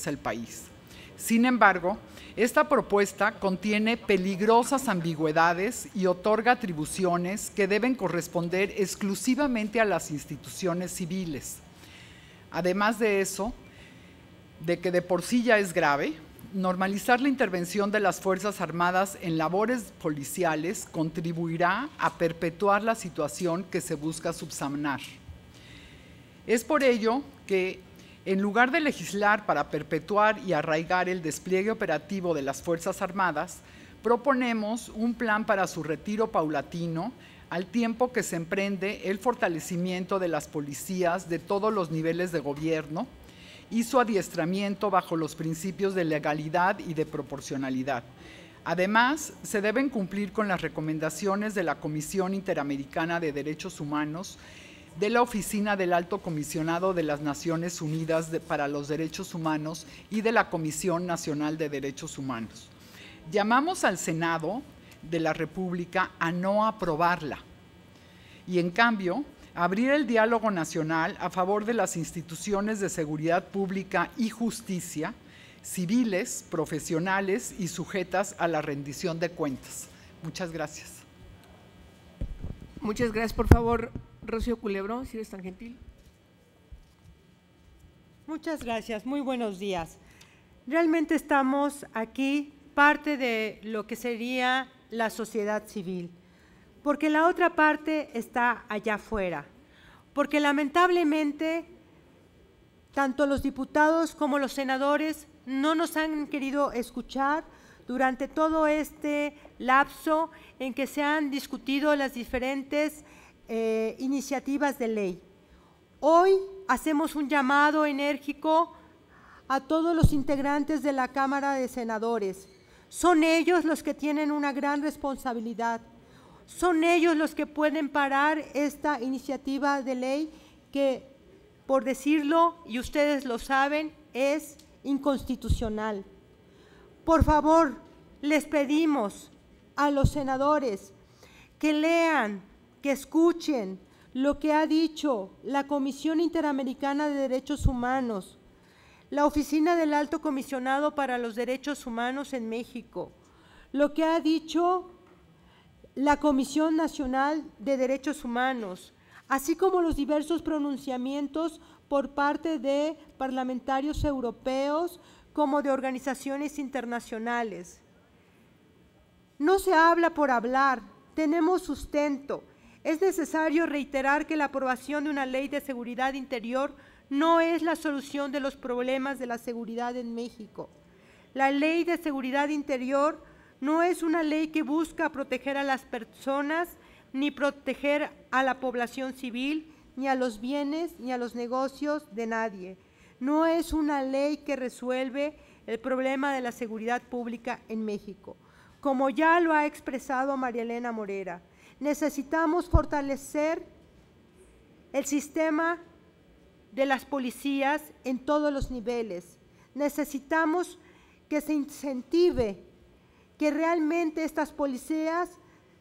atraviesa el país. Sin embargo, esta propuesta contiene peligrosas ambigüedades y otorga atribuciones que deben corresponder exclusivamente a las instituciones civiles. Además de eso, de que de por sí ya es grave, normalizar la intervención de las Fuerzas Armadas en labores policiales contribuirá a perpetuar la situación que se busca subsanar. Es por ello que, en lugar de legislar para perpetuar y arraigar el despliegue operativo de las Fuerzas Armadas, proponemos un plan para su retiro paulatino, al tiempo que se emprende el fortalecimiento de las policías de todos los niveles de gobierno y su adiestramiento bajo los principios de legalidad y de proporcionalidad. Además, se deben cumplir con las recomendaciones de la Comisión Interamericana de Derechos Humanos, de la Oficina del Alto Comisionado de las Naciones Unidas para los Derechos Humanos y de la Comisión Nacional de Derechos Humanos. Llamamos al Senado de la República a no aprobarla y, en cambio, abrir el diálogo nacional a favor de las instituciones de seguridad pública y justicia, civiles, profesionales y sujetas a la rendición de cuentas. Muchas gracias. Muchas gracias. Por favor, Rocío Culebro, si eres tan gentil. Muchas gracias, muy buenos días. Realmente estamos aquí parte de lo que sería la sociedad civil, porque la otra parte está allá afuera, porque lamentablemente tanto los diputados como los senadores no nos han querido escuchar durante todo este lapso en que se han discutido las diferentes iniciativas de ley. Hoy hacemos un llamado enérgico a todos los integrantes de la Cámara de Senadores. Son ellos los que tienen una gran responsabilidad. Son ellos los que pueden parar esta iniciativa de ley que, por decirlo, y ustedes lo saben, es inconstitucional. Por favor, les pedimos a los senadores que lean, que escuchen lo que ha dicho la Comisión Interamericana de Derechos Humanos, la Oficina del Alto Comisionado para los Derechos Humanos en México, lo que ha dicho la Comisión Nacional de Derechos Humanos, así como los diversos pronunciamientos por parte de parlamentarios europeos como de organizaciones internacionales. No se habla por hablar, tenemos sustento. Es necesario reiterar que la aprobación de una ley de seguridad interior no es la solución de los problemas de la seguridad en México. La ley de seguridad interior no es una ley que busca proteger a las personas, ni proteger a la población civil, ni a los bienes, ni a los negocios de nadie. No es una ley que resuelve el problema de la seguridad pública en México. Como ya lo ha expresado María Elena Morera, necesitamos fortalecer el sistema de las policías en todos los niveles. Necesitamos que se incentive que realmente estas policías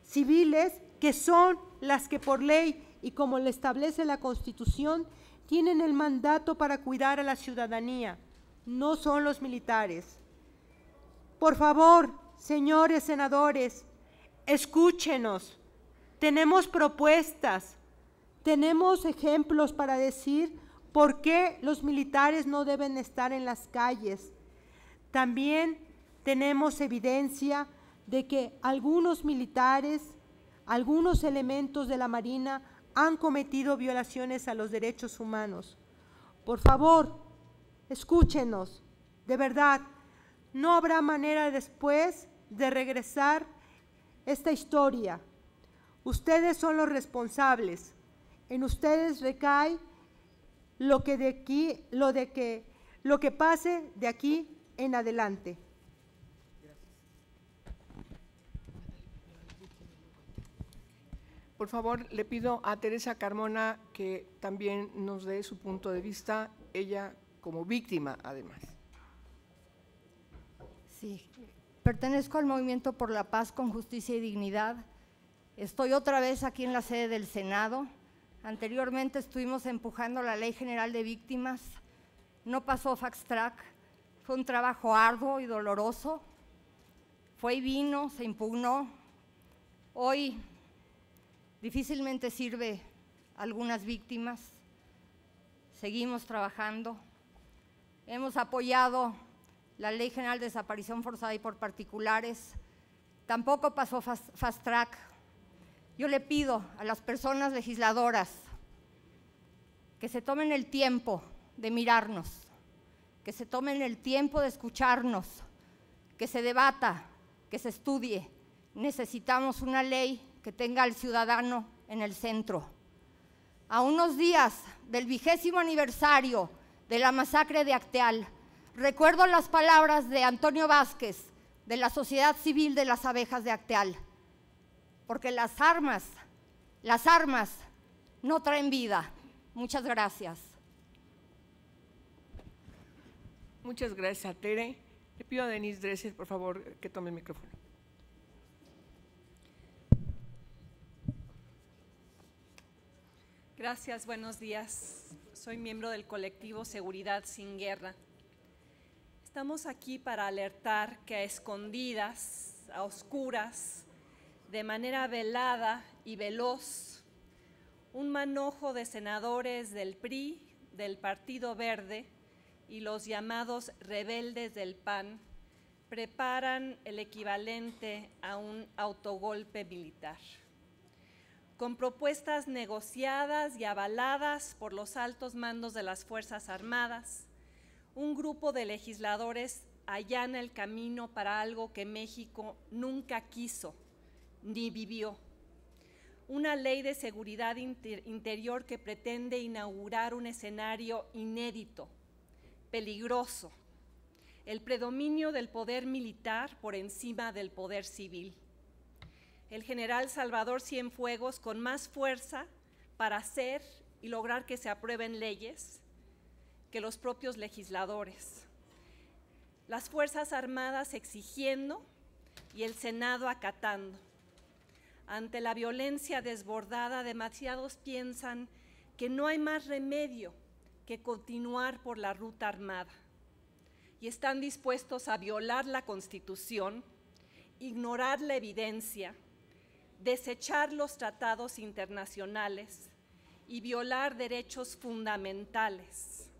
civiles, que son las que por ley y como lo establece la Constitución, tienen el mandato para cuidar a la ciudadanía, no son los militares. Por favor, señores senadores, escúchenos. Tenemos propuestas, tenemos ejemplos para decir por qué los militares no deben estar en las calles. También tenemos evidencia de que algunos militares, algunos elementos de la Marina han cometido violaciones a los derechos humanos. Por favor, escúchenos, de verdad, no habrá manera después de regresar esta historia. Ustedes son los responsables, en ustedes recae lo que pase de aquí en adelante. Por favor, le pido a Teresa Carmona que también nos dé su punto de vista, ella como víctima además. Sí, pertenezco al Movimiento por la Paz con Justicia y Dignidad. Estoy otra vez aquí en la sede del Senado. Anteriormente estuvimos empujando la Ley General de Víctimas, no pasó fast track, Fue un trabajo arduo y doloroso. Fue y vino, se impugnó. Hoy difícilmente sirve a algunas víctimas. Seguimos trabajando. Hemos apoyado la Ley General de Desaparición Forzada y por particulares. Tampoco pasó fast track. Yo le pido a las personas legisladoras que se tomen el tiempo de mirarnos, que se tomen el tiempo de escucharnos, que se debata, que se estudie. Necesitamos una ley que tenga al ciudadano en el centro. A unos días del 20º aniversario de la masacre de Acteal, recuerdo las palabras de Antonio Vázquez, de la Sociedad Civil de las Abejas de Acteal, porque las armas no traen vida. Muchas gracias. Muchas gracias a Tere. Le pido a Denise Dresser, por favor, que tome el micrófono. Gracias, buenos días. Soy miembro del colectivo Seguridad Sin Guerra. Estamos aquí para alertar que a escondidas, a oscuras, de manera velada y veloz, un manojo de senadores del PRI, del Partido Verde y los llamados rebeldes del PAN preparan el equivalente a un autogolpe militar. Con propuestas negociadas y avaladas por los altos mandos de las Fuerzas Armadas, un grupo de legisladores allana el camino para algo que México nunca quiso ni vivió. Una ley de seguridad interior que pretende inaugurar un escenario inédito, peligroso, el predominio del poder militar por encima del poder civil. El general Salvador Cienfuegos con más fuerza para hacer y lograr que se aprueben leyes que los propios legisladores. Las Fuerzas Armadas exigiendo y el Senado acatando. Ante la violencia desbordada, demasiados piensan que no hay más remedio que continuar por la ruta armada y están dispuestos a violar la Constitución, ignorar la evidencia, desechar los tratados internacionales y violar derechos fundamentales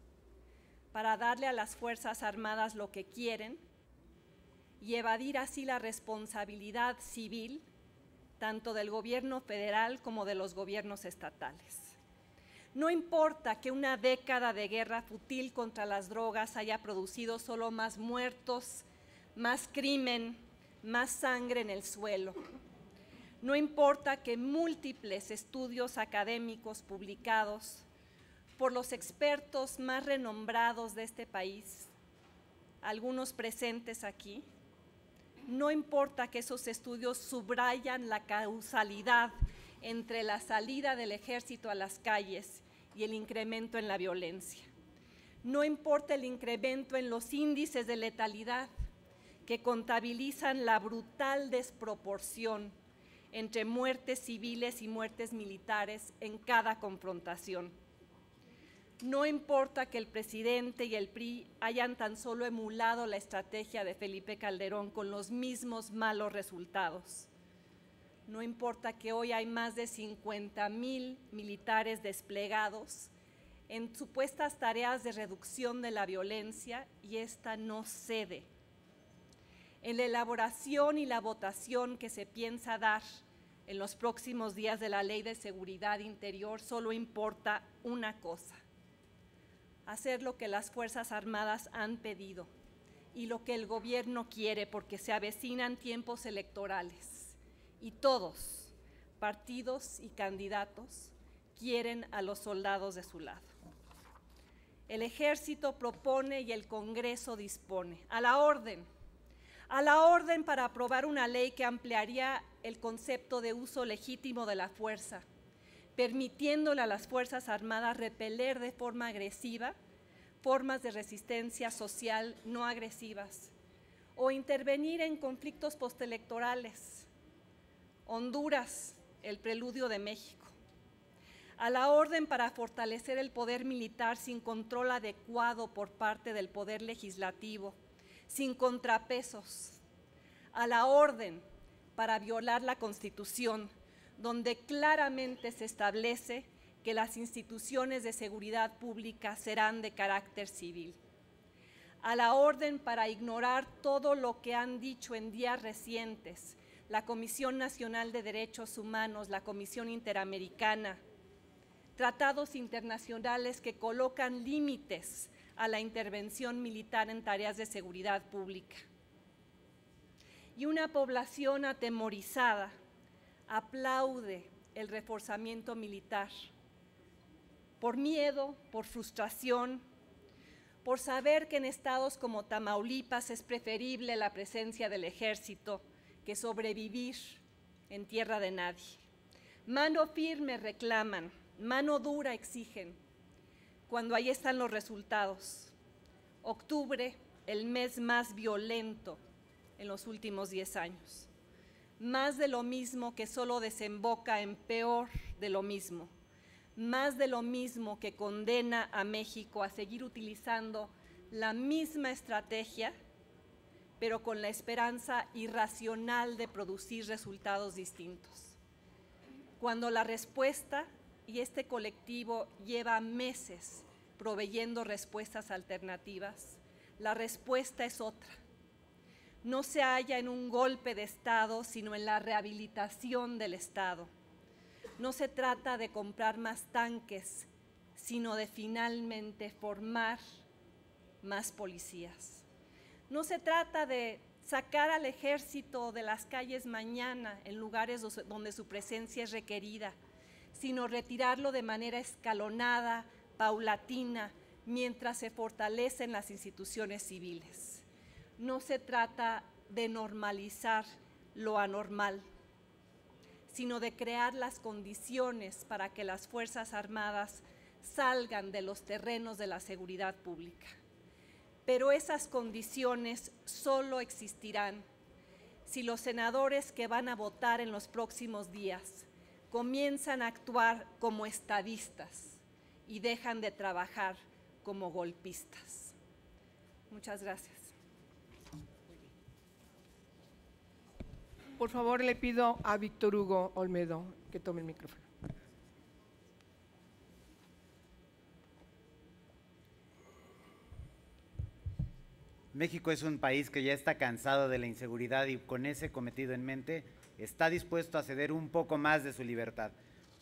para darle a las Fuerzas Armadas lo que quieren y evadir así la responsabilidad civil tanto del gobierno federal como de los gobiernos estatales. No importa que una década de guerra fútil contra las drogas haya producido solo más muertos, más crimen, más sangre en el suelo. No importa que múltiples estudios académicos publicados por los expertos más renombrados de este país, algunos presentes aquí, no importa que esos estudios subrayan la causalidad entre la salida del ejército a las calles y el incremento en la violencia. No importa el incremento en los índices de letalidad que contabilizan la brutal desproporción entre muertes civiles y muertes militares en cada confrontación. No importa que el presidente y el PRI hayan tan solo emulado la estrategia de Felipe Calderón con los mismos malos resultados. No importa que hoy hay más de 50,000 militares desplegados en supuestas tareas de reducción de la violencia y esta no cede. En la elaboración y la votación que se piensa dar en los próximos días de la Ley de Seguridad Interior solo importa una cosa: hacer lo que las Fuerzas Armadas han pedido y lo que el gobierno quiere, porque se avecinan tiempos electorales y todos, partidos y candidatos, quieren a los soldados de su lado. El Ejército propone y el Congreso dispone. A la orden para aprobar una ley que ampliaría el concepto de uso legítimo de la fuerza, permitiéndole a las Fuerzas Armadas repeler de forma agresiva formas de resistencia social no agresivas o intervenir en conflictos postelectorales. Honduras, el preludio de México. a la orden para fortalecer el poder militar sin control adecuado por parte del poder legislativo, sin contrapesos, a la orden para violar la Constitución, donde claramente se establece que las instituciones de seguridad pública serán de carácter civil, a la orden para ignorar todo lo que han dicho en días recientes la Comisión Nacional de Derechos Humanos, la Comisión Interamericana, tratados internacionales que colocan límites a la intervención militar en tareas de seguridad pública. Y una población atemorizada aplaude el reforzamiento militar por miedo, por frustración, por saber que en estados como Tamaulipas es preferible la presencia del ejército que sobrevivir en tierra de nadie. Mano firme reclaman, mano dura exigen, cuando ahí están los resultados. Octubre, el mes más violento en los últimos 10 años. Más de lo mismo que solo desemboca en peor de lo mismo. Más de lo mismo que condena a México a seguir utilizando la misma estrategia, pero con la esperanza irracional de producir resultados distintos. Cuando la respuesta, y este colectivo lleva meses proveyendo respuestas alternativas, la respuesta es otra. No se halla en un golpe de Estado, sino en la rehabilitación del Estado. No se trata de comprar más tanques, sino de finalmente formar más policías. No se trata de sacar al ejército de las calles mañana en lugares donde su presencia es requerida, sino retirarlo de manera escalonada, paulatina, mientras se fortalecen las instituciones civiles. No se trata de normalizar lo anormal, sino de crear las condiciones para que las Fuerzas Armadas salgan de los terrenos de la seguridad pública. Pero esas condiciones solo existirán si los senadores que van a votar en los próximos días comienzan a actuar como estadistas y dejan de trabajar como golpistas. Muchas gracias. Por favor, le pido a Víctor Hugo Olmedo que tome el micrófono. México es un país que ya está cansado de la inseguridad y con ese cometido en mente está dispuesto a ceder un poco más de su libertad.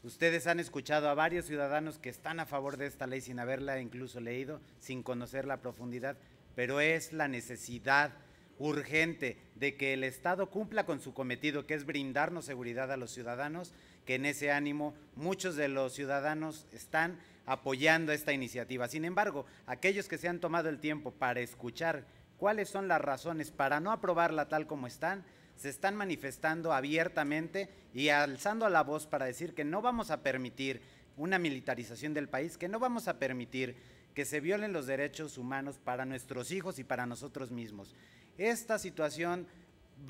Ustedes han escuchado a varios ciudadanos que están a favor de esta ley sin haberla incluso leído, sin conocerla a profundidad, pero es la necesidad urgente de que el Estado cumpla con su cometido, que es brindarnos seguridad a los ciudadanos, que en ese ánimo muchos de los ciudadanos están apoyando esta iniciativa. Sin embargo, aquellos que se han tomado el tiempo para escuchar cuáles son las razones para no aprobarla tal como están, se están manifestando abiertamente y alzando la voz para decir que no vamos a permitir una militarización del país, que no vamos a permitir que se violen los derechos humanos para nuestros hijos y para nosotros mismos. Esta situación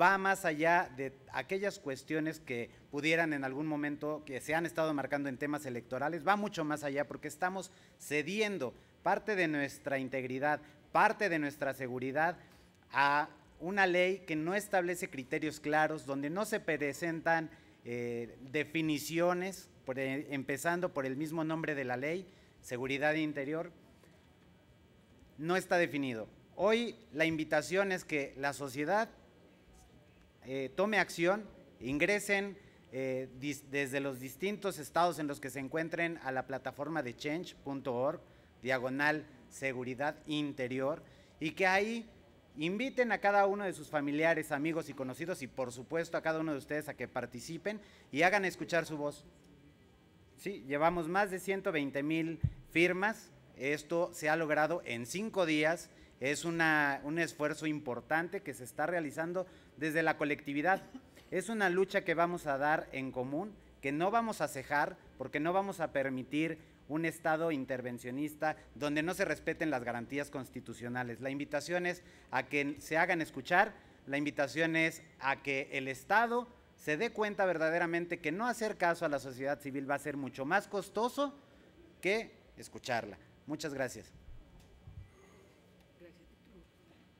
va más allá de aquellas cuestiones que pudieran en algún momento, que se han estado marcando en temas electorales, va mucho más allá porque estamos cediendo parte de nuestra integridad, parte de nuestra seguridad a una ley que no establece criterios claros, donde no se presentan definiciones, empezando por el mismo nombre de la ley, seguridad interior, no está definido. Hoy la invitación es que la sociedad tome acción, ingresen desde los distintos estados en los que se encuentren a la plataforma de change.org/seguridad interior, y que ahí inviten a cada uno de sus familiares, amigos y conocidos, y por supuesto a cada uno de ustedes a que participen y hagan escuchar su voz. Sí, llevamos más de 120,000 firmas, esto se ha logrado en 5 días, es un esfuerzo importante que se está realizando desde la colectividad. Es una lucha que vamos a dar en común, que no vamos a cejar, porque no vamos a permitir un Estado intervencionista donde no se respeten las garantías constitucionales. La invitación es a que se hagan escuchar, la invitación es a que el Estado se dé cuenta verdaderamente que no hacer caso a la sociedad civil va a ser mucho más costoso que escucharla. Muchas gracias.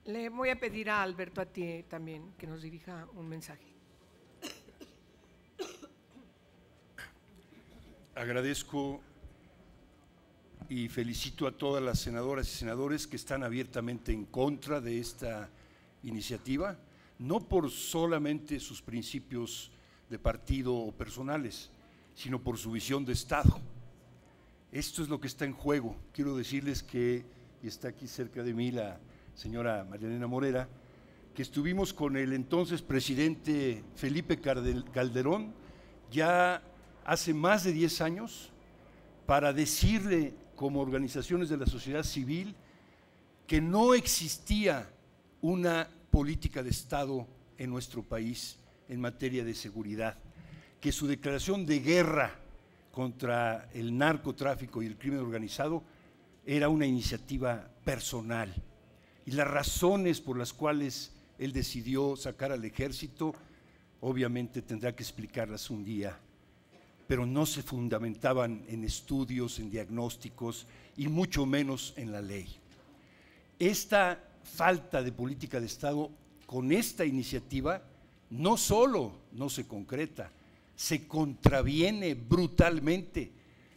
Le voy a pedir a Alberto Atié también que nos dirija un mensaje. Agradezco y felicito a todas las senadoras y senadores que están abiertamente en contra de esta iniciativa, no por solamente sus principios de partido o personales, sino por su visión de Estado. Esto es lo que está en juego. Quiero decirles que, y está aquí cerca de mí la señora María Elena Morera, que estuvimos con el entonces presidente Felipe Calderón ya hace más de 10 años para decirle como organizaciones de la sociedad civil que no existía una política de Estado en nuestro país en materia de seguridad, que su declaración de guerra contra el narcotráfico y el crimen organizado era una iniciativa personal. Y las razones por las cuales él decidió sacar al ejército, obviamente tendrá que explicarlas un día, pero no se fundamentaban en estudios, en diagnósticos y mucho menos en la ley. Esta falta de política de Estado con esta iniciativa no solo no se concreta, se contraviene brutalmente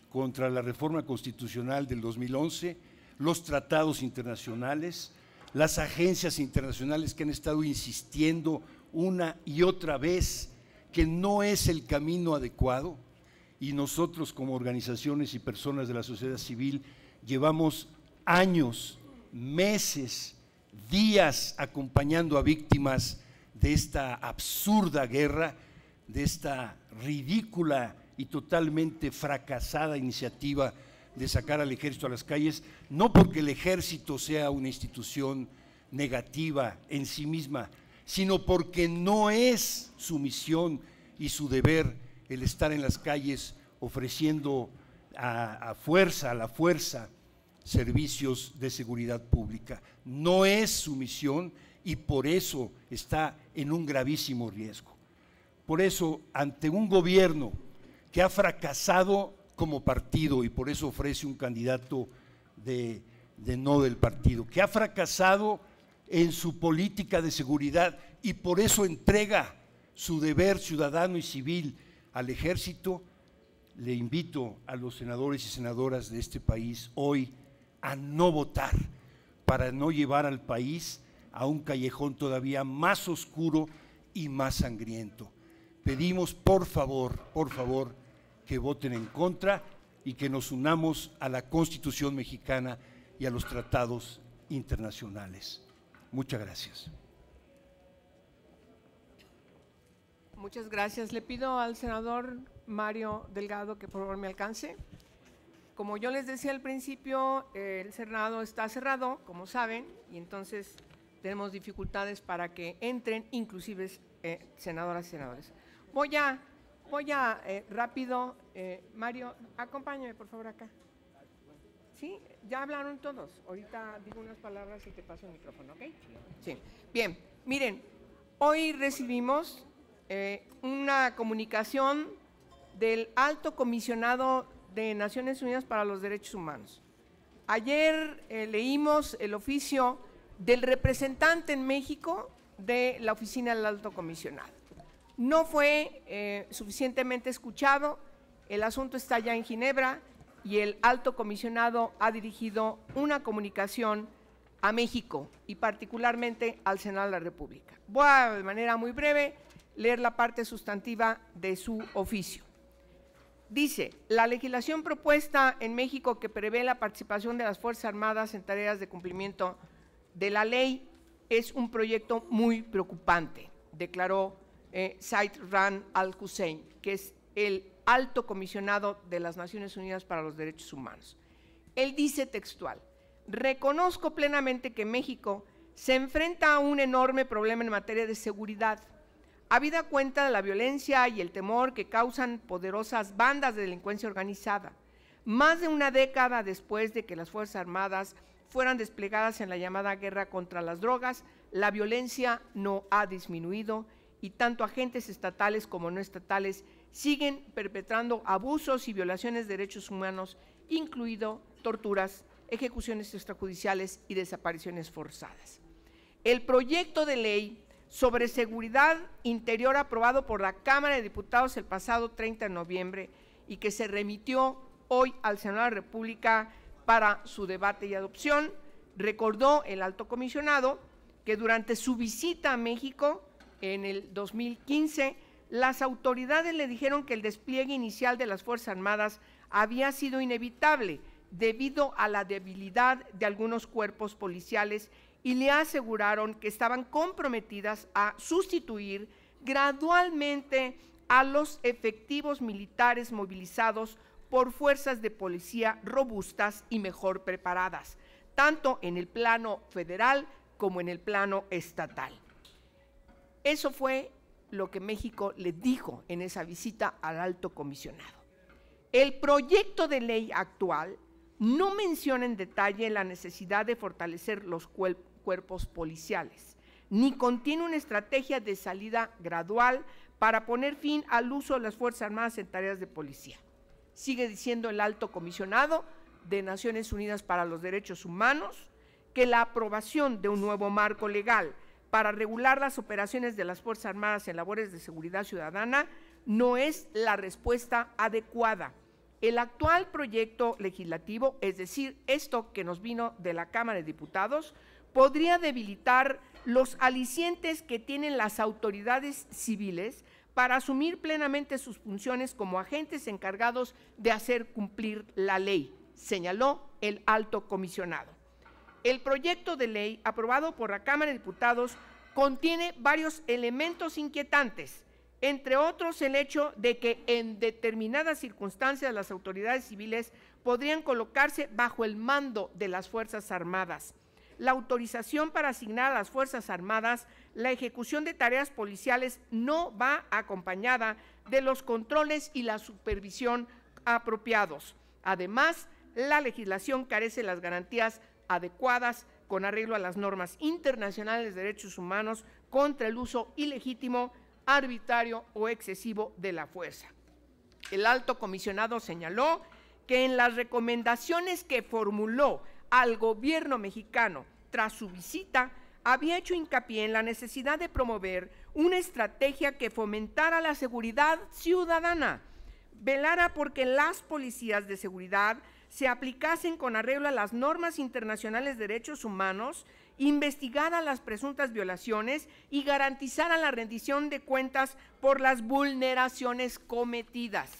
contra la reforma constitucional del 2011, los tratados internacionales, las agencias internacionales que han estado insistiendo una y otra vez que no es el camino adecuado, y nosotros como organizaciones y personas de la sociedad civil llevamos años, meses, días acompañando a víctimas de esta absurda guerra, de esta ridícula y totalmente fracasada iniciativa de sacar al ejército a las calles, no porque el ejército sea una institución negativa en sí misma, sino porque no es su misión y su deber el estar en las calles ofreciendo a la fuerza, servicios de seguridad pública. No es su misión y por eso está en un gravísimo riesgo. Por eso, ante un gobierno que ha fracasado como partido y por eso ofrece un candidato de no del partido, que ha fracasado en su política de seguridad y por eso entrega su deber ciudadano y civil al ejército, le invito a los senadores y senadoras de este país hoy a no votar para no llevar al país a un callejón todavía más oscuro y más sangriento. Pedimos por favor, que voten en contra y que nos unamos a la Constitución mexicana y a los tratados internacionales. Muchas gracias. Muchas gracias. Le pido al senador Mario Delgado que por favor me alcance. Como yo les decía al principio, el Senado está cerrado, como saben, y entonces tenemos dificultades para que entren, inclusive senadoras y senadores. Voy a rápido, Mario, acompáñame por favor acá. Sí, ya hablaron todos. Ahorita digo unas palabras y te paso el micrófono, ¿ok? Sí. Bien, miren, hoy recibimos una comunicación del Alto Comisionado de Naciones Unidas para los Derechos Humanos. Ayer leímos el oficio del representante en México de la Oficina del Alto Comisionado. No fue suficientemente escuchado, el asunto está ya en Ginebra y el Alto Comisionado ha dirigido una comunicación a México y particularmente al Senado de la República. Voy a, de manera muy breve, leer la parte sustantiva de su oficio. Dice, la legislación propuesta en México que prevé la participación de las Fuerzas Armadas en tareas de cumplimiento de la ley es un proyecto muy preocupante, declaró Said Ran al-Hussein, que es el Alto Comisionado de las Naciones Unidas para los Derechos Humanos. Él dice textual, reconozco plenamente que México se enfrenta a un enorme problema en materia de seguridad, habida cuenta de la violencia y el temor que causan poderosas bandas de delincuencia organizada. Más de una década después de que las Fuerzas Armadas fueran desplegadas en la llamada guerra contra las drogas, la violencia no ha disminuido y tanto agentes estatales como no estatales siguen perpetrando abusos y violaciones de derechos humanos, incluido torturas, ejecuciones extrajudiciales y desapariciones forzadas. El proyecto de ley sobre seguridad interior aprobado por la Cámara de Diputados el pasado 30 de noviembre y que se remitió hoy al Senado de la República para su debate y adopción, recordó el alto comisionado que durante su visita a México en el 2015, las autoridades le dijeron que el despliegue inicial de las Fuerzas Armadas había sido inevitable debido a la debilidad de algunos cuerpos policiales y le aseguraron que estaban comprometidas a sustituir gradualmente a los efectivos militares movilizados por fuerzas de policía robustas y mejor preparadas, tanto en el plano federal como en el plano estatal. Eso fue lo que México le dijo en esa visita al alto comisionado. El proyecto de ley actual no menciona en detalle la necesidad de fortalecer los cuerpos policiales, ni contiene una estrategia de salida gradual para poner fin al uso de las Fuerzas Armadas en tareas de policía. Sigue diciendo el alto comisionado de Naciones Unidas para los Derechos Humanos que la aprobación de un nuevo marco legal para regular las operaciones de las Fuerzas Armadas en labores de seguridad ciudadana no es la respuesta adecuada. El actual proyecto legislativo, es decir, esto que nos vino de la Cámara de Diputados, podría debilitar los alicientes que tienen las autoridades civiles para asumir plenamente sus funciones como agentes encargados de hacer cumplir la ley, señaló el alto comisionado. El proyecto de ley aprobado por la Cámara de Diputados contiene varios elementos inquietantes, entre otros el hecho de que en determinadas circunstancias las autoridades civiles podrían colocarse bajo el mando de las Fuerzas Armadas. La autorización para asignar a las Fuerzas Armadas la ejecución de tareas policiales no va acompañada de los controles y la supervisión apropiados. Además, la legislación carece de las garantías adecuadas con arreglo a las normas internacionales de derechos humanos contra el uso ilegítimo, arbitrario o excesivo de la fuerza. El alto comisionado señaló que en las recomendaciones que formuló al gobierno mexicano tras su visita, había hecho hincapié en la necesidad de promover una estrategia que fomentara la seguridad ciudadana, velara porque las policías de seguridad se aplicasen con arreglo a las normas internacionales de derechos humanos, investigara las presuntas violaciones y garantizara la rendición de cuentas por las vulneraciones cometidas.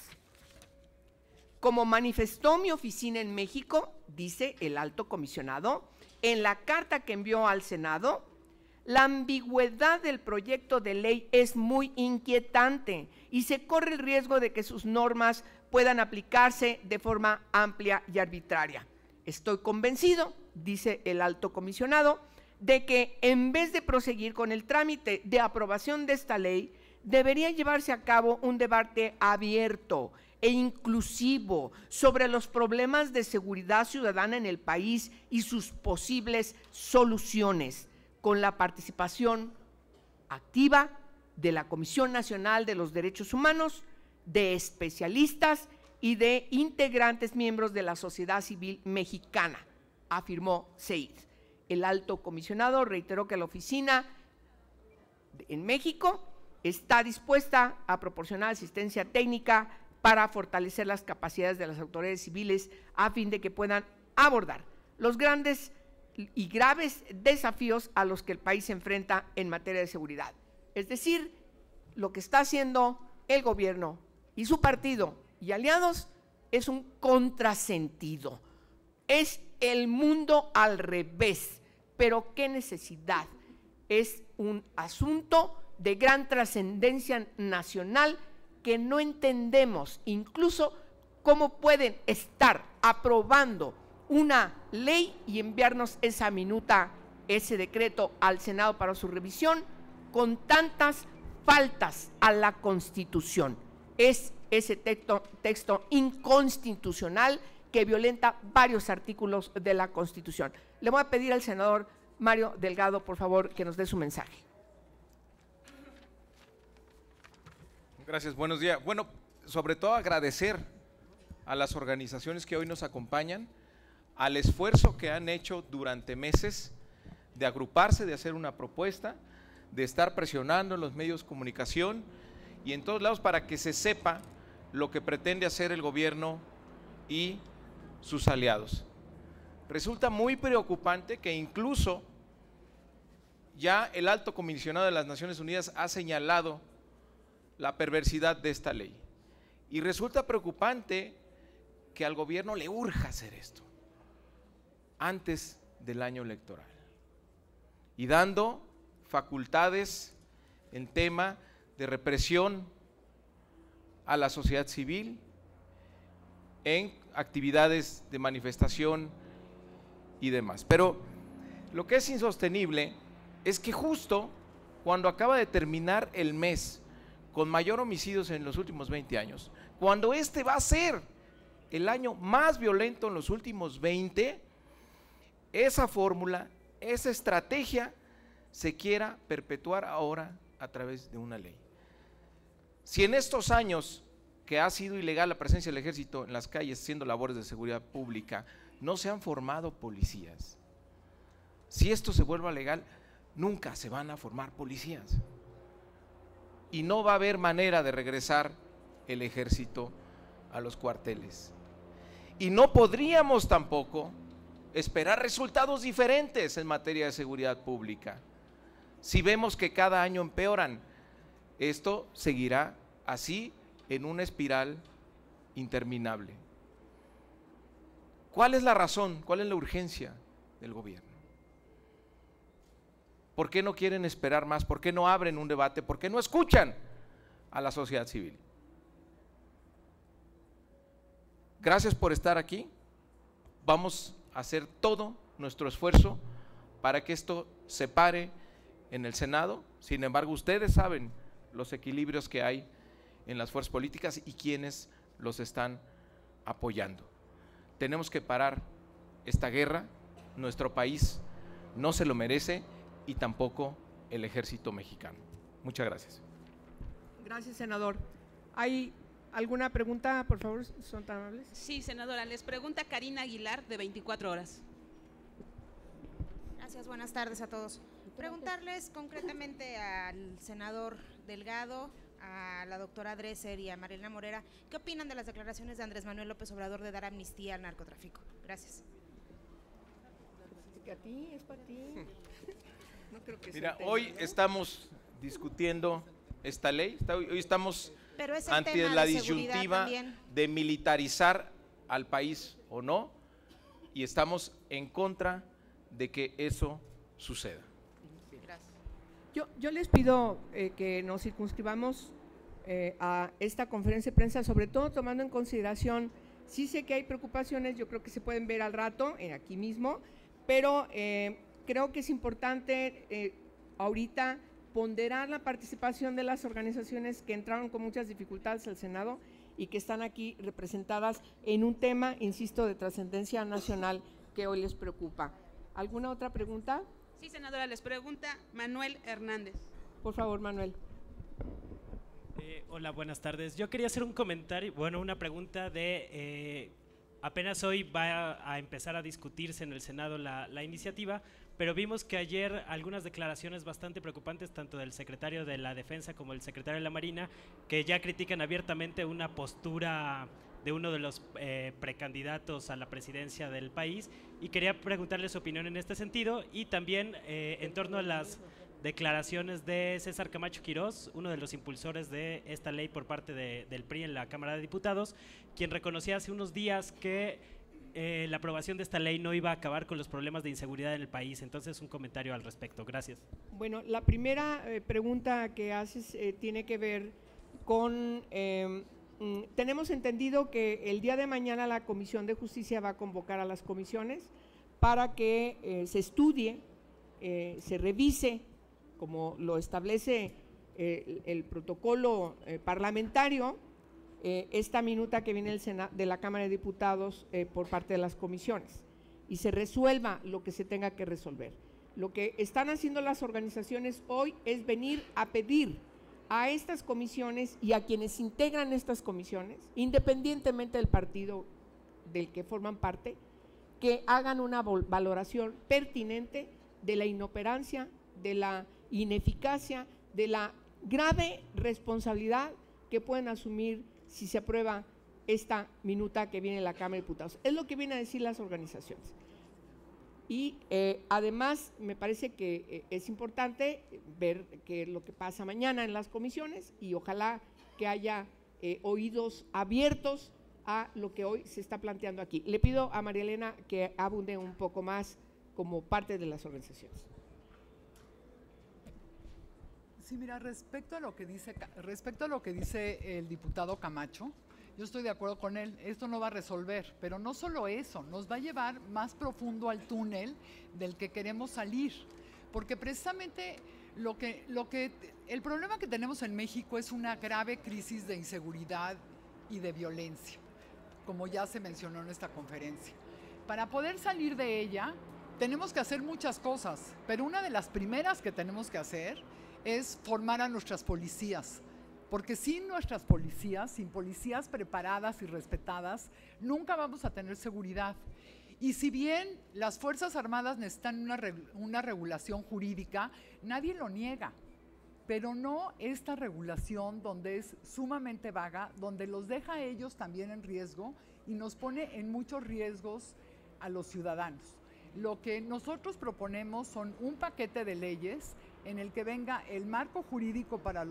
Como manifestó mi oficina en México, dice el alto comisionado, en la carta que envió al Senado, la ambigüedad del proyecto de ley es muy inquietante y se corre el riesgo de que sus normas puedan aplicarse de forma amplia y arbitraria. Estoy convencido, dice el alto comisionado, de que en vez de proseguir con el trámite de aprobación de esta ley, debería llevarse a cabo un debate abierto e inclusivo sobre los problemas de seguridad ciudadana en el país y sus posibles soluciones, con la participación activa de la Comisión Nacional de los Derechos Humanos, de especialistas y de integrantes miembros de la sociedad civil mexicana, afirmó Seid. El alto comisionado reiteró que la oficina en México está dispuesta a proporcionar asistencia técnica para fortalecer las capacidades de las autoridades civiles a fin de que puedan abordar los grandes y graves desafíos a los que el país se enfrenta en materia de seguridad. Es decir, lo que está haciendo el gobierno y su partido y aliados es un contrasentido, es el mundo al revés, pero qué necesidad, es un asunto de gran trascendencia nacional que no entendemos, incluso cómo pueden estar aprobando una ley y enviarnos esa minuta, ese decreto al Senado para su revisión, con tantas faltas a la Constitución. Es ese texto inconstitucional que violenta varios artículos de la Constitución. Le voy a pedir al senador Mario Delgado, por favor, que nos dé su mensaje. Gracias, buenos días. Bueno, sobre todo agradecer a las organizaciones que hoy nos acompañan, al esfuerzo que han hecho durante meses de agruparse, de hacer una propuesta, de estar presionando en los medios de comunicación y en todos lados para que se sepa lo que pretende hacer el gobierno y sus aliados. Resulta muy preocupante que incluso ya el alto comisionado de las Naciones Unidas ha señalado la perversidad de esta ley. Y resulta preocupante que al gobierno le urja hacer esto antes del año electoral y dando facultades en tema de represión a la sociedad civil en actividades de manifestación y demás. Pero lo que es insostenible es que justo cuando acaba de terminar el mes con mayor homicidios en los últimos 20 años, cuando este va a ser el año más violento en los últimos 20, esa fórmula, esa estrategia se quiera perpetuar ahora a través de una ley. Si en estos años que ha sido ilegal la presencia del ejército en las calles haciendo labores de seguridad pública, no se han formado policías, si esto se vuelve legal, nunca se van a formar policías y no va a haber manera de regresar el ejército a los cuarteles. Y no podríamos tampoco esperar resultados diferentes en materia de seguridad pública. Si vemos que cada año empeoran, esto seguirá así en una espiral interminable. ¿Cuál es la razón? ¿Cuál es la urgencia del gobierno? ¿Por qué no quieren esperar más? ¿Por qué no abren un debate? ¿Por qué no escuchan a la sociedad civil? Gracias por estar aquí. Vamos a hacer todo nuestro esfuerzo para que esto se pare en el Senado. Sin embargo, ustedes saben los equilibrios que hay en las fuerzas políticas y quienes los están apoyando. Tenemos que parar esta guerra. Nuestro país no se lo merece y tampoco el ejército mexicano. Muchas gracias. Gracias, senador. ¿Hay alguna pregunta, por favor? ¿Son tan amables? Sí, senadora, les pregunta Karina Aguilar, de 24 horas. Gracias, buenas tardes a todos. Preguntarles concretamente al senador Delgado, a la doctora Dresser y a Marilena Morera, ¿qué opinan de las declaraciones de Andrés Manuel López Obrador de dar amnistía al narcotráfico? Gracias. ¿A ti? ¿Es para ti? No creo que Mira, sea hoy estamos discutiendo esta ley, hoy estamos ante tema la de seguridad disyuntiva también. de militarizar al país o no, y estamos en contra de que eso suceda. Gracias. Yo les pido que nos circunscribamos a esta conferencia de prensa, sobre todo tomando en consideración, sí sé que hay preocupaciones, yo creo que se pueden ver al rato, aquí mismo, pero creo que es importante ahorita ponderar la participación de las organizaciones que entraron con muchas dificultades al Senado y que están aquí representadas en un tema, insisto, de trascendencia nacional que hoy les preocupa. ¿Alguna otra pregunta? Sí, senadora, les pregunta Manuel Hernández. Por favor, Manuel. Hola, buenas tardes. Yo quería hacer un comentario, bueno, una pregunta de… apenas hoy va a empezar a discutirse en el Senado la iniciativa, pero vimos que ayer algunas declaraciones bastante preocupantes, tanto del secretario de la Defensa como del secretario de la Marina, que ya critican abiertamente una postura de uno de los precandidatos a la presidencia del país, y quería preguntarle su opinión en este sentido, y también en torno a las declaraciones de César Camacho Quirós, uno de los impulsores de esta ley por parte del PRI en la Cámara de Diputados, quien reconocía hace unos días que la aprobación de esta ley no iba a acabar con los problemas de inseguridad en el país. Entonces, un comentario al respecto. Gracias. Bueno, la primera pregunta que haces tiene que ver con… tenemos entendido que el día de mañana la Comisión de Justicia va a convocar a las comisiones para que se estudie, se revise, como lo establece el protocolo parlamentario, esta minuta que viene de la Cámara de Diputados por parte de las comisiones y se resuelva lo que se tenga que resolver. Lo que están haciendo las organizaciones hoy es venir a pedir a estas comisiones y a quienes integran estas comisiones, independientemente del partido del que forman parte, que hagan una valoración pertinente de la inoperancia, de la ineficacia, de la grave responsabilidad que pueden asumir si se aprueba esta minuta que viene de la Cámara de Diputados. Es lo que vienen a decir las organizaciones. Y además me parece que es importante ver qué es lo que pasa mañana en las comisiones y ojalá que haya oídos abiertos a lo que hoy se está planteando aquí. Le pido a María Elena que abunde un poco más como parte de las organizaciones. Sí, mira, respecto a lo que dice el diputado Camacho, yo estoy de acuerdo con él, esto no va a resolver, pero no solo eso, nos va a llevar más profundo al túnel del que queremos salir, porque precisamente el problema que tenemos en México es una grave crisis de inseguridad y de violencia, como ya se mencionó en esta conferencia. Para poder salir de ella, tenemos que hacer muchas cosas, pero una de las primeras que tenemos que hacer es formar a nuestras policías, porque sin nuestras policías, sin policías preparadas y respetadas, nunca vamos a tener seguridad. Y si bien las Fuerzas Armadas necesitan una regulación jurídica, nadie lo niega, pero no esta regulación donde es sumamente vaga, donde los deja a ellos también en riesgo y nos pone en muchos riesgos a los ciudadanos. Lo que nosotros proponemos son un paquete de leyes en el que venga el marco jurídico para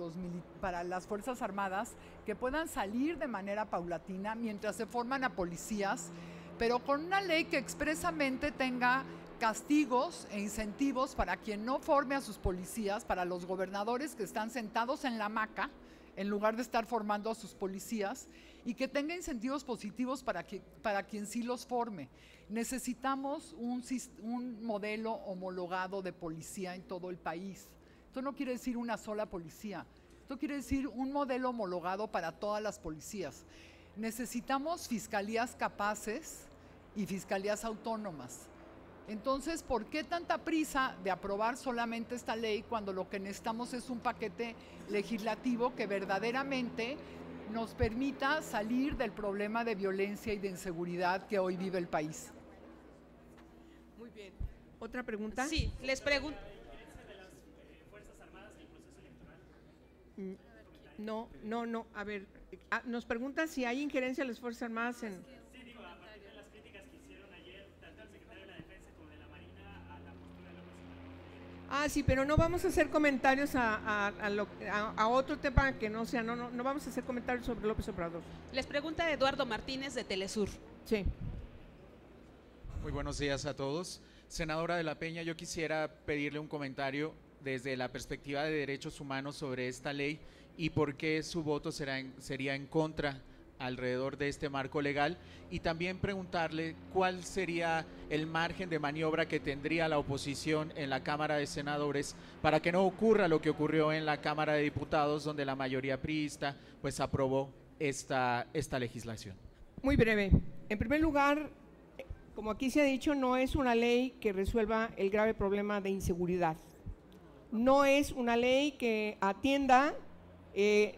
las Fuerzas Armadas que puedan salir de manera paulatina mientras se forman a policías, pero con una ley que expresamente tenga castigos e incentivos para quien no forme a sus policías, para los gobernadores que están sentados en la hamaca en lugar de estar formando a sus policías, y que tenga incentivos positivos para quien sí los forme. Necesitamos un modelo homologado de policía en todo el país. Esto no quiere decir una sola policía, esto quiere decir un modelo homologado para todas las policías. Necesitamos fiscalías capaces y fiscalías autónomas. Entonces, ¿por qué tanta prisa de aprobar solamente esta ley cuando lo que necesitamos es un paquete legislativo que verdaderamente nos permita salir del problema de violencia y de inseguridad que hoy vive el país? Muy bien. ¿Otra pregunta? Sí, les pregunto. No. A ver, nos pregunta si hay injerencia de las Fuerzas Armadas en… Sí, digo, a partir de las críticas que hicieron ayer, tanto al secretario de la Defensa como de la Marina, a la postura de la Sí, pero no vamos a hacer comentarios a otro tema que no sea, no vamos a hacer comentarios sobre López Obrador. Les pregunta Eduardo Martínez de Telesur. Sí. Muy buenos días a todos. Senadora de la Peña, yo quisiera pedirle un comentario desde la perspectiva de derechos humanos sobre esta ley y por qué su voto sería en contra alrededor de este marco legal, y también preguntarle cuál sería el margen de maniobra que tendría la oposición en la Cámara de Senadores para que no ocurra lo que ocurrió en la Cámara de Diputados, donde la mayoría priista pues aprobó esta legislación. Muy breve. En primer lugar, como aquí se ha dicho, no es una ley que resuelva el grave problema de inseguridad. No es una ley que atienda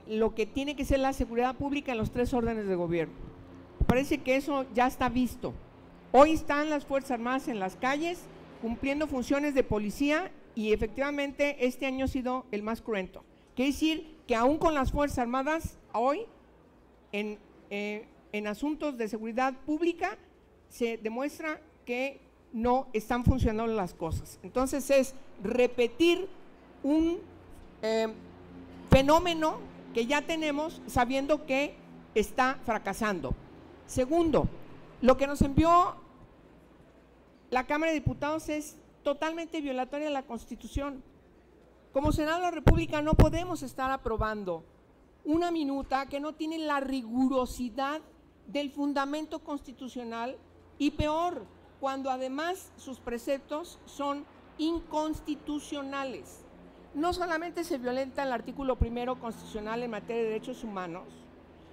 lo que tiene que ser la seguridad pública en los 3 órdenes de gobierno. Parece que eso ya está visto. Hoy están las Fuerzas Armadas en las calles cumpliendo funciones de policía y efectivamente este año ha sido el más cruento. Quiere decir que aún con las Fuerzas Armadas hoy en asuntos de seguridad pública se demuestra que no están funcionando las cosas. Entonces es repetir un fenómeno que ya tenemos sabiendo que está fracasando. Segundo, lo que nos envió la Cámara de Diputados es totalmente violatoria de la Constitución. Como Senado de la República no podemos estar aprobando una minuta que no tiene la rigurosidad del fundamento constitucional y peor, cuando además sus preceptos son inconstitucionales. No solamente se violenta el artículo 1 constitucional en materia de derechos humanos,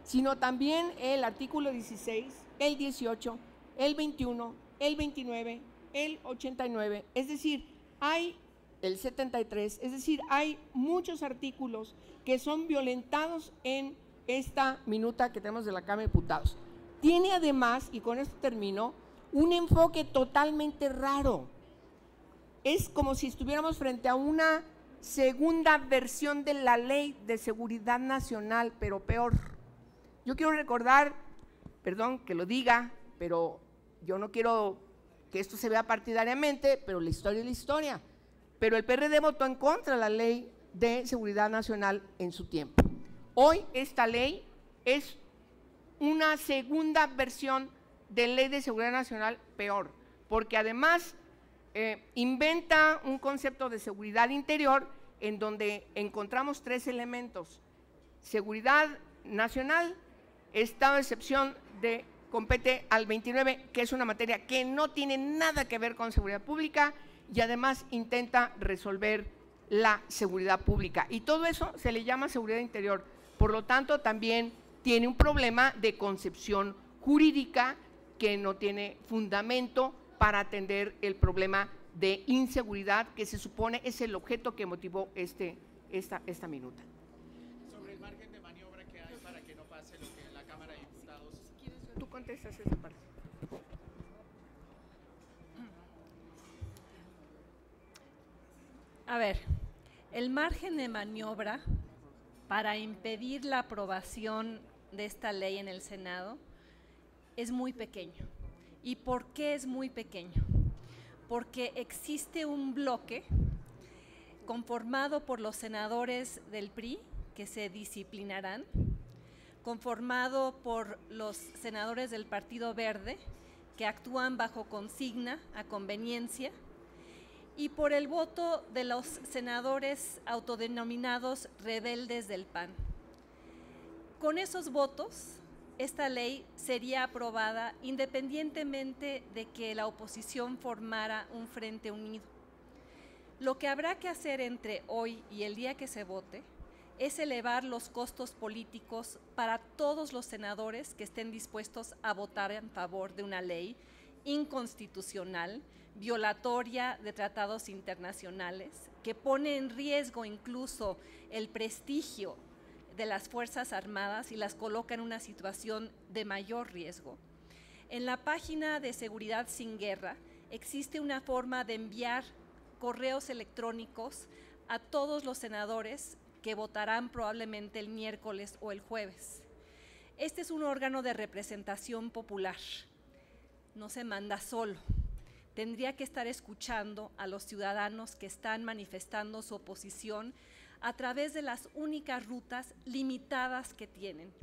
sino también el artículo 16, el 18, el 21, el 29, el 89. Es decir, hay el 73, es decir, hay muchos artículos que son violentados en esta minuta que tenemos de la Cámara de Diputados. Tiene además, y con esto termino, un enfoque totalmente raro. Es como si estuviéramos frente a una segunda versión de la Ley de Seguridad Nacional, pero peor. Yo quiero recordar, perdón que lo diga, pero yo no quiero que esto se vea partidariamente, pero la historia es la historia. Pero el PRD votó en contra de la Ley de Seguridad Nacional en su tiempo. Hoy esta ley es una segunda versión de Ley de Seguridad Nacional peor, porque además inventa un concepto de seguridad interior en donde encontramos tres elementos: seguridad nacional, estado de excepción compete al 29, que es una materia que no tiene nada que ver con seguridad pública, y además intenta resolver la seguridad pública. Y todo eso se le llama seguridad interior. Por lo tanto, también tiene un problema de concepción jurídica que no tiene fundamento para atender el problema de inseguridad que se supone es el objeto que motivó esta minuta. Sobre el margen de maniobra que hay para que no pase lo que en la Cámara de Diputados. Tú contestas esa parte. A ver, el margen de maniobra para impedir la aprobación de esta ley en el Senado es muy pequeño. ¿Y por qué es muy pequeño? Porque existe un bloque conformado por los senadores del PRI, que se disciplinarán, conformado por los senadores del Partido Verde, que actúan bajo consigna a conveniencia, y por el voto de los senadores autodenominados rebeldes del PAN. Con esos votos, esta ley sería aprobada independientemente de que la oposición formara un frente unido. Lo que habrá que hacer entre hoy y el día que se vote es elevar los costos políticos para todos los senadores que estén dispuestos a votar en favor de una ley inconstitucional, violatoria de tratados internacionales, que pone en riesgo incluso el prestigio de las Fuerzas Armadas y las coloca en una situación de mayor riesgo. En la página de Seguridad Sin Guerra existe una forma de enviar correos electrónicos a todos los senadores que votarán probablemente el miércoles o el jueves. Este es un órgano de representación popular, no se manda solo. Tendría que estar escuchando a los ciudadanos que están manifestando su oposición a través de las únicas rutas limitadas que tienen.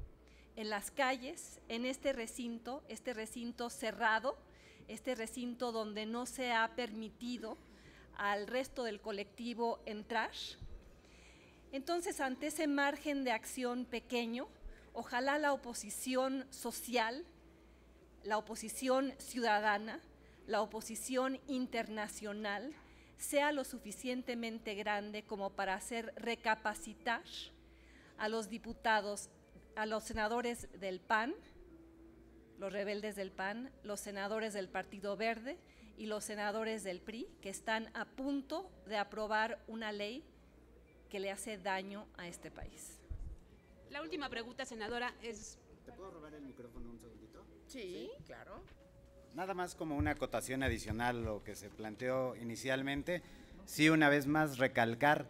En las calles, en este recinto cerrado, este recinto donde no se ha permitido al resto del colectivo entrar. Entonces, ante ese margen de acción pequeño, ojalá la oposición social, la oposición ciudadana, la oposición internacional sea lo suficientemente grande como para hacer recapacitar a los diputados, a los senadores del PAN, los rebeldes del PAN, los senadores del Partido Verde y los senadores del PRI, que están a punto de aprobar una ley que le hace daño a este país. La última pregunta, senadora, es… ¿Te puedo robar el micrófono un segundito? Sí, claro. Nada más como una acotación adicional a lo que se planteó inicialmente. Sí, una vez más recalcar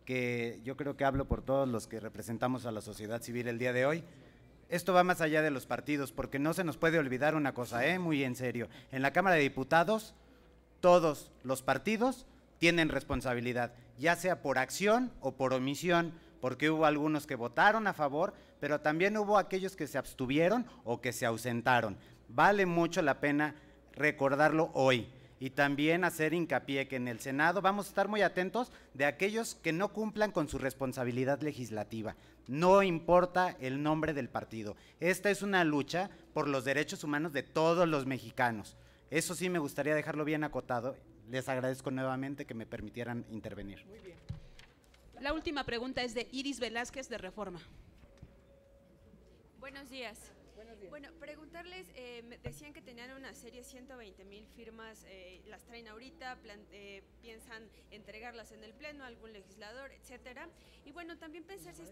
que yo creo que hablo por todos los que representamos a la sociedad civil el día de hoy. Esto va más allá de los partidos, porque no se nos puede olvidar una cosa, muy en serio. En la Cámara de Diputados, todos los partidos tienen responsabilidad, ya sea por acción o por omisión, porque hubo algunos que votaron a favor, pero también hubo aquellos que se abstuvieron o que se ausentaron. Vale mucho la pena recordarlo hoy y también hacer hincapié que en el Senado vamos a estar muy atentos de aquellos que no cumplan con su responsabilidad legislativa. No importa el nombre del partido. Esta es una lucha por los derechos humanos de todos los mexicanos. Eso sí me gustaría dejarlo bien acotado. Les agradezco nuevamente que me permitieran intervenir. Muy bien. La última pregunta es de Iris Velázquez, de Reforma. Buenos días. Bueno, preguntarles, decían que tenían una serie 120,000 firmas, las traen ahorita, piensan entregarlas en el pleno a algún legislador, etcétera. Y bueno, también pensar si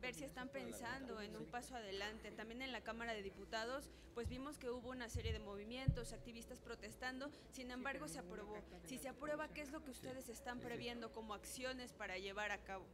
ver si están pensando en un paso adelante. También en la Cámara de Diputados, pues vimos que hubo una serie de movimientos, activistas protestando, sin embargo se aprobó. Si se aprueba, ¿qué es lo que ustedes están previendo como acciones para llevar a cabo?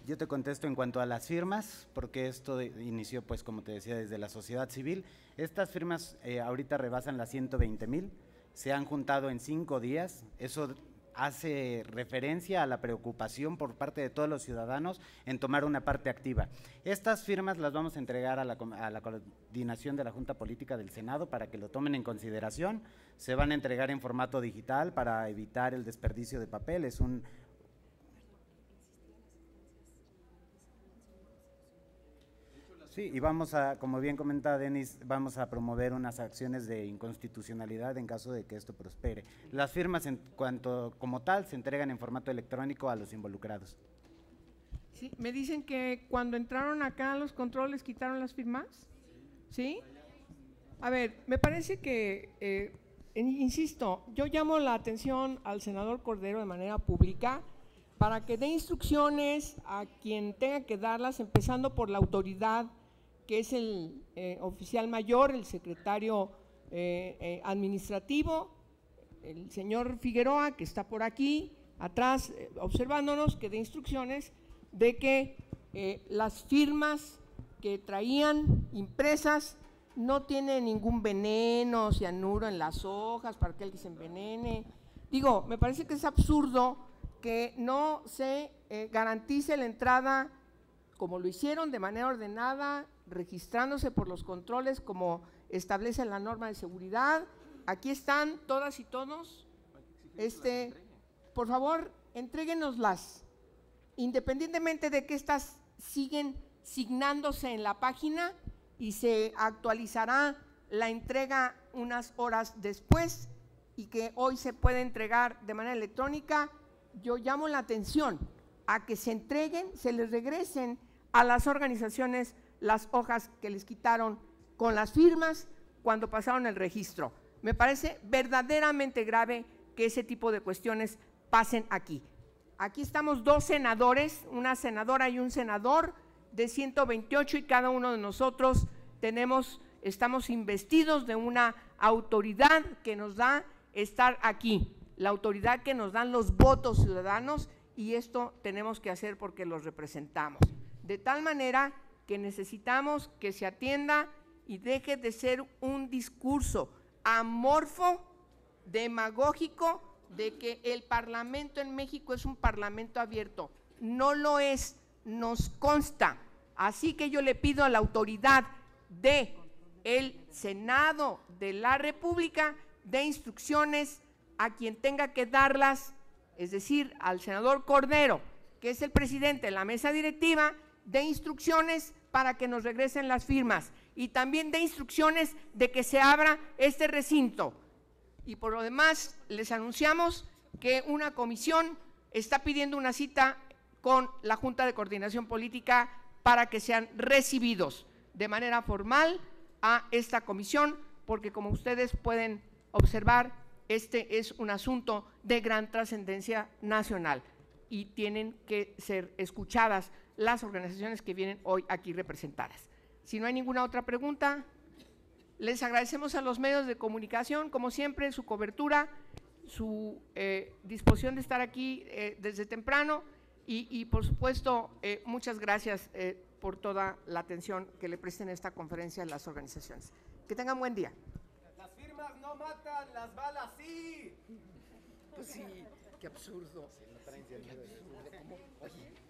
Yo te contesto en cuanto a las firmas, porque esto inició, pues como te decía, desde la sociedad civil. Estas firmas ahorita rebasan las 120,000, se han juntado en 5 días, eso hace referencia a la preocupación por parte de todos los ciudadanos en tomar una parte activa. Estas firmas las vamos a entregar a la coordinación de la Junta Política del Senado para que lo tomen en consideración. Se van a entregar en formato digital para evitar el desperdicio de papel. Sí, y vamos a, como bien comentaba Denis, vamos a promover unas acciones de inconstitucionalidad en caso de que esto prospere. Las firmas, como tal, se entregan en formato electrónico a los involucrados. Sí, me dicen que cuando entraron acá a los controles quitaron las firmas, ¿sí? A ver, me parece que, insisto, yo llamo la atención al senador Cordero de manera pública para que dé instrucciones a quien tenga que darlas, empezando por la autoridad, que es el oficial mayor, el secretario administrativo, el señor Figueroa, que está por aquí, atrás, observándonos, que dé instrucciones de que las firmas que traían impresas no tienen ningún veneno, cianuro en las hojas para que alguien se envenene. Digo, me parece que es absurdo que no se garantice la entrada, como lo hicieron, de manera ordenada, registrándose por los controles como establece la norma de seguridad. Aquí están todas y todos. Por favor, entréguenoslas, independientemente de que estas siguen signándose en la página y se actualizará la entrega unas horas después y que hoy se puede entregar de manera electrónica. Yo llamo la atención a que se entreguen, se les regresen a las organizaciones las hojas que les quitaron con las firmas cuando pasaron el registro. Me parece verdaderamente grave que ese tipo de cuestiones pasen aquí. Aquí estamos 2 senadores, una senadora y un senador de 128 y cada uno de nosotros estamos investidos de una autoridad que nos da estar aquí, la autoridad que nos dan los votos ciudadanos, y esto tenemos que hacer porque los representamos. De tal manera que necesitamos que se atienda y deje de ser un discurso amorfo, demagógico, de que el Parlamento en México es un Parlamento abierto. No lo es, nos consta. Así que yo le pido a la autoridad del Senado de la República de instrucciones a quien tenga que darlas, es decir, al senador Cordero, que es el presidente de la mesa directiva, de instrucciones para que nos regresen las firmas y también de instrucciones de que se abra este recinto. Y por lo demás, les anunciamos que una comisión está pidiendo una cita con la Junta de Coordinación Política para que sean recibidos de manera formal a esta comisión, porque como ustedes pueden observar, este es un asunto de gran trascendencia nacional y tienen que ser escuchadas las organizaciones que vienen hoy aquí representadas. Si no hay ninguna otra pregunta, les agradecemos a los medios de comunicación, como siempre, su cobertura, su disposición de estar aquí desde temprano y por supuesto, muchas gracias por toda la atención que le presten a esta conferencia a las organizaciones. Que tengan buen día. Las firmas no matan, las balas sí. Pues sí, qué absurdo. Me parece imposible.